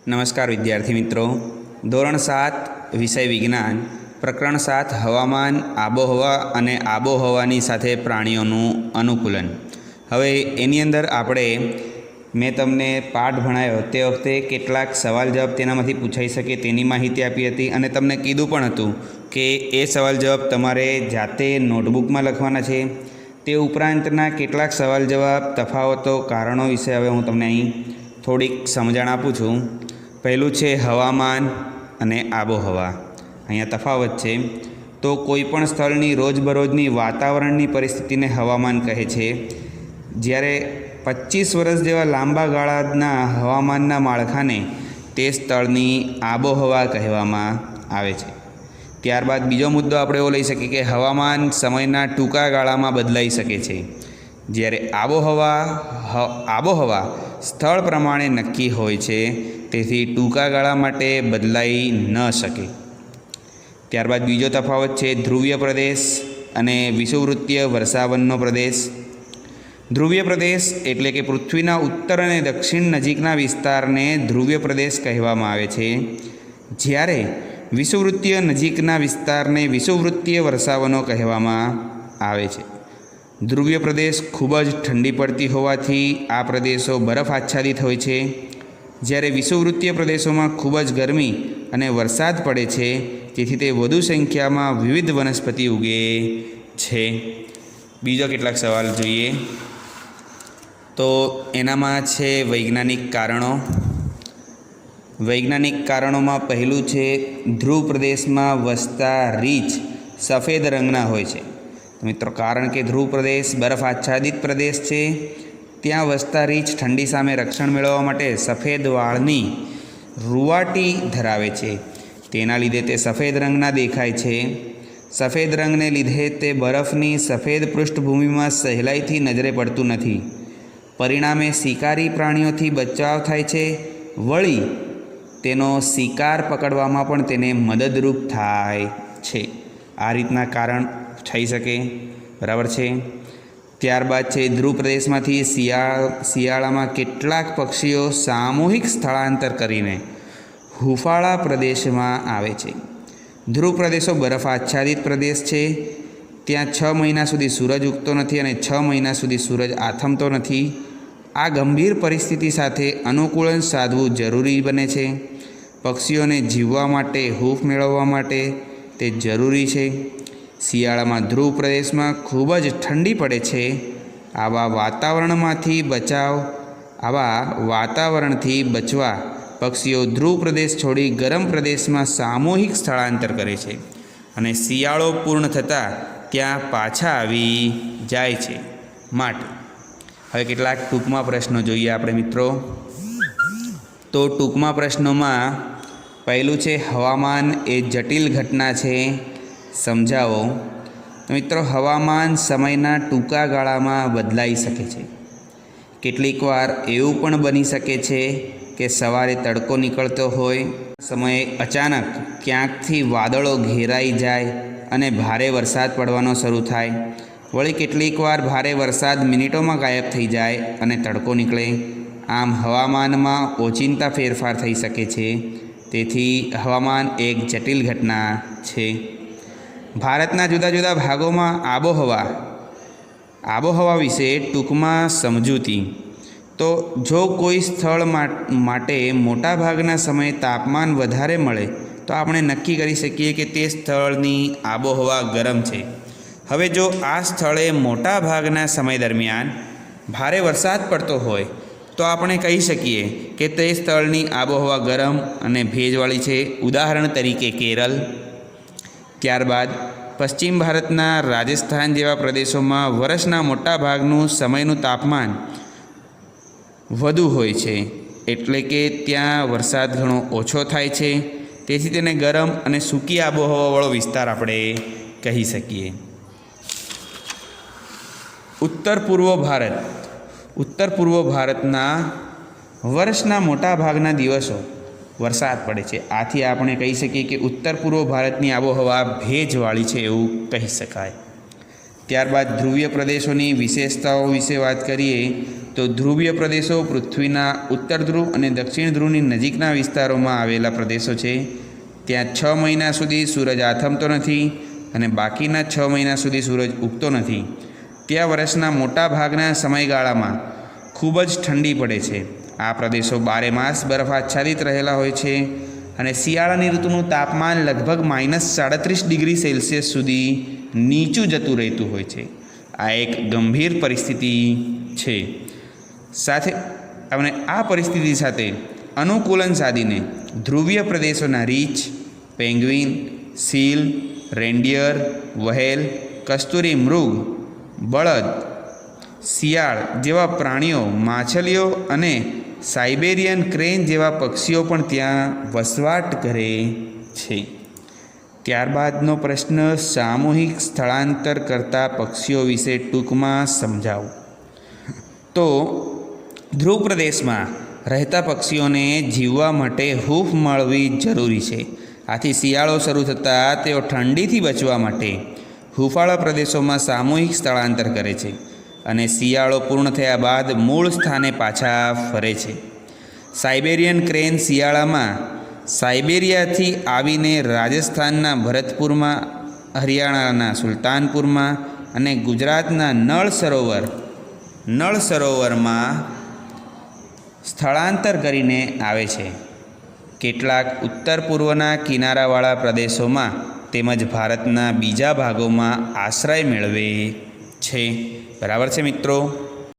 નમસ્કાર વિદ્યાર્થી મિત્રો, ધોરણ 7 વિષય વિજ્ઞાન પ્રકરણ 7 હવામાન, આબોહવા અને આબોહવાની સાથે પ્રાણીઓનું અનુકૂલન. હવે એની અંદર મેં તમને પાઠ ભણાવ્યો તે વખતે કેટલાક સવાલ જવાબ તેનામાંથી પૂછાઈ શકે તેની માહિતી આપી હતી અને તમને કીધું પણ હતું કે એ સવાલ જવાબ તમારે જાતે નોટબુકમાં લખવાના છે. તે ઉપરાંતના કેટલાક સવાલ જવાબ, તફાવતો, કારણો વિશે હવે હું તમને અહીં થોડીક સમજણ આપું છું. પહેલું છે હવામાન અને આબોહવા. અહીંયા તફાવત છે. તો કોઈપણ સ્થળની રોજબરોજની વાતાવરણની પરિસ્થિતિને હવામાન કહે છે, જ્યારે 25 વર્ષ જેવા લાંબા ગાળાના હવામાનના માળખાને તે સ્થળની આબોહવા કહેવામાં આવે છે. ત્યારબાદ બીજો મુદ્દો આપણે એવો લઈ શકીએ કે હવામાન સમયના ટૂંકા ગાળામાં બદલાઈ શકે છે, જ્યારે આબોહવા સ્થળ પ્રમાણે નક્કી હોય છે, તેથી ટૂંકા ગાળા માટે બદલાઈ ન શકે. ત્યારબાદ બીજો તફાવત છે ધ્રુવીય પ્રદેશ અને વિષુવવૃત્તીય વર્ષાવનનો પ્રદેશ. ધ્રુવીય પ્રદેશ એટલે કે પૃથ્વીના ઉત્તર અને દક્ષિણ નજીકના વિસ્તારને ધ્રુવીય પ્રદેશ કહેવામાં આવે છે, જ્યારે વિષુવવૃત્તીય નજીકના વિસ્તારને વિષુવવૃત્તીય વર્ષાવનો કહેવામાં આવે છે. ધ્રુવીય પ્રદેશ ખૂબ જ ઠંડી પડતી હોવાથી આ પ્રદેશો બરફ આચ્છાદિત હોય છે, જ્યારે વિષુવવૃત્તીય પ્રદેશોમાં ખૂબ જ ગરમી અને વરસાદ પડે છે, જેથી તે વધુ સંખ્યામાં વિવિધ વનસ્પતિ ઉગે છે. બીજો કેટલાક સવાલ જોઈએ તો એનામાં છે વૈજ્ઞાનિક કારણો. વૈજ્ઞાનિક કારણોમાં પહેલું છે ધ્રુવ પ્રદેશમાં વસતા રીંછ સફેદ રંગના હોય છે. મિત્રો, કારણ કે ધ્રુવ પ્રદેશ બરફ આચ્છાદિત પ્રદેશ છે, ત્યાં વસતા રીંછ ઠંડી સામે રક્ષણ મેળવવા માટે સફેદ વાળની રૂંવાટી ધરાવે છે. તેના લીધે તે સફેદ રંગના દેખાય છે. સફેદ રંગને લીધે તે બરફની સફેદ પૃષ્ઠભૂમિમાં સહેલાઈથી નજરે પડતું નથી. પરિણામે શિકારી પ્રાણીઓથી બચાવ થાય છે. વળી તેનો શિકાર પકડવામાં પણ તેને મદદરૂપ થાય છે. આ રીતના કારણ થઈ શકે, બરાબર છે. ત્યારબાદ છે ધ્રુવ પ્રદેશમાંથી શિયાળામાં કેટલાક પક્ષીઓ સામૂહિક સ્થળાંતર કરીને હુંફાળા પ્રદેશમાં આવે છે. ધ્રુવ પ્રદેશો બરફ આચ્છાદિત પ્રદેશ છે. ત્યાં 6 મહિના સુધી સૂરજ ઉગતો નથી અને 6 મહિના સુધી સૂરજ આથમતો નથી. આ ગંભીર પરિસ્થિતિ સાથે અનુકૂલન સાધવું જરૂરી બને છે. પક્ષીઓને જીવવા માટે, હૂંફ મેળવવા માટે તે જરૂરી છે. શિયાળામાં ધ્રુવ પ્રદેશમાં ખૂબ જ ઠંડી પડે છે. આવા વાતાવરણથી બચવા પક્ષીઓ ધ્રુવ પ્રદેશ છોડી ગરમ પ્રદેશમાં સામૂહિક સ્થળાંતર કરે છે અને શિયાળો પૂર્ણ થતાં ત્યાં પાછા આવી જાય છે. માટે હવે કેટલાક ટૂંકમાં પ્રશ્નો જોઈએ આપણે મિત્રો. તો ટૂંકમાં પ્રશ્નોમાં પહેલું છે હવામાન એ જટિલ ઘટના છે, સમજાવો. મિત્રો, હવામાન સમયના ટૂંકા ગાળામાં બદલાઈ શકે છે. કેટલીક વાર એવું પણ બની શકે છે કે સવારે તડકો નીકળતો હોય, સમયે અચાનક ક્યાંકથી વાદળો ઘેરાઈ જાય અને ભારે વરસાદ પડવાનો શરૂ થાય. વળી કેટલીક વાર ભારે વરસાદ મિનિટોમાં ગાયબ થઈ જાય અને તડકો નીકળે. આમ હવામાનમાં ઓચિંતા ફેરફાર થઈ શકે છે. તેથી હવામાન એક જટિલ ઘટના છે. ભારતના જુદા જુદા ભાગોમાં આબોહવા વિશે ટૂંકમાં સમજૂતી. તો જો કોઈ સ્થળ માટે મોટાભાગના સમયે તાપમાન વધારે મળે તો આપણે નક્કી કરી શકીએ કે તે સ્થળની આબોહવા ગરમ છે. હવે જો આ સ્થળે મોટાભાગના સમય દરમિયાન ભારે વરસાદ પડતો હોય તો આપણે કહી શકીએ કે તે સ્થળની આબોહવા ગરમ અને ભેજવાળી છે. ઉદાહરણ તરીકે કેરળ. ત્યારબાદ પશ્ચિમ ભારતના રાજસ્થાન જેવા પ્રદેશોમાં વર્ષના મોટા ભાગનું સમયનું તાપમાન વધુ હોય છે, એટલે કે ત્યાં વરસાદ ઘણો ઓછો થાય છે. તેથી તેને ગરમ અને સૂકી આબોહવાવાળો વિસ્તાર આપણે કહી શકીએ. ઉત્તર પૂર્વ ભારતના વર્ષના મોટા ભાગના દિવસો વરસાદ પડે છે. આથી આપણે કહી શકીએ કે ઉત્તર પૂર્વ ભારતની આબોહવા ભેજવાળી છે એવું કહી શકાય. ત્યારબાદ ધ્રુવીય પ્રદેશોની વિશેષતાઓ વિશે વાત કરીએ તો ધ્રુવીય પ્રદેશો પૃથ્વીના ઉત્તર ધ્રુવ અને દક્ષિણ ધ્રુવની નજીકના વિસ્તારોમાં આવેલા પ્રદેશો છે. ત્યાં 6 મહિના સુધી સૂરજ આથમતો નથી અને બાકીના 6 મહિના સુધી સૂરજ ઉગતો નથી. ત્યાં વર્ષના મોટા ભાગના સમયગાળામાં ખૂબ જ ઠંડી પડે છે. આ પ્રદેશો 12 માસ બરફ આચ્છાદિત રહેલા હોય છે અને શિયાળાની ઋતુનું તાપમાન લગભગ -37 ડિગ્રી સેલ્સિયસ સુધી નીચું જતું રહેતું હોય છે. આ એક ગંભીર પરિસ્થિતિ છે. સાથે આપણે આ પરિસ્થિતિ સાથે અનુકૂલન સાધીને ધ્રુવીય પ્રદેશોના રીંછ, પેંગ્વિન, સીલ, રેન્ડિયર, વહેલ, કસ્તુરી મૃગ, બળદ, શિયાળ જેવા પ્રાણીઓ, માછલીઓ અને સાઇબેરિયન ક્રેન જેવા પક્ષીઓ પણ ત્યાં વસવાટ કરે છે. ત્યારબાદનો પ્રશ્ન, સામૂહિક સ્થળાંતર કરતા પક્ષીઓ વિશે ટૂંકમાં સમજાવો. તો ધ્રુવ પ્રદેશમાં રહેતા પક્ષીઓને જીવવા માટે હૂંફ મળવી જરૂરી છે. આથી શિયાળો શરૂ થતાં તેઓ ઠંડીથી બચવા માટે હૂંફાળા પ્રદેશોમાં સામૂહિક સ્થળાંતર કરે છે અને શિયાળો પૂર્ણ થયા બાદ મૂળ સ્થાને પાછા ફરે છે. સાઇબેરિયન ક્રેન શિયાળામાં સાઇબેરિયાથી આવીને રાજસ્થાનના ભરતપુરમાં, હરિયાણાના સુલતાનપુરમાં અને ગુજરાતના નળ સરોવરમાં સ્થળાંતર કરીને આવે છે. કેટલાક ઉત્તર પૂર્વના કિનારાવાળા પ્રદેશોમાં તેમજ ભારતના બીજા ભાગોમાં આશ્રય મેળવે છે. બરાબર છે મિત્રો.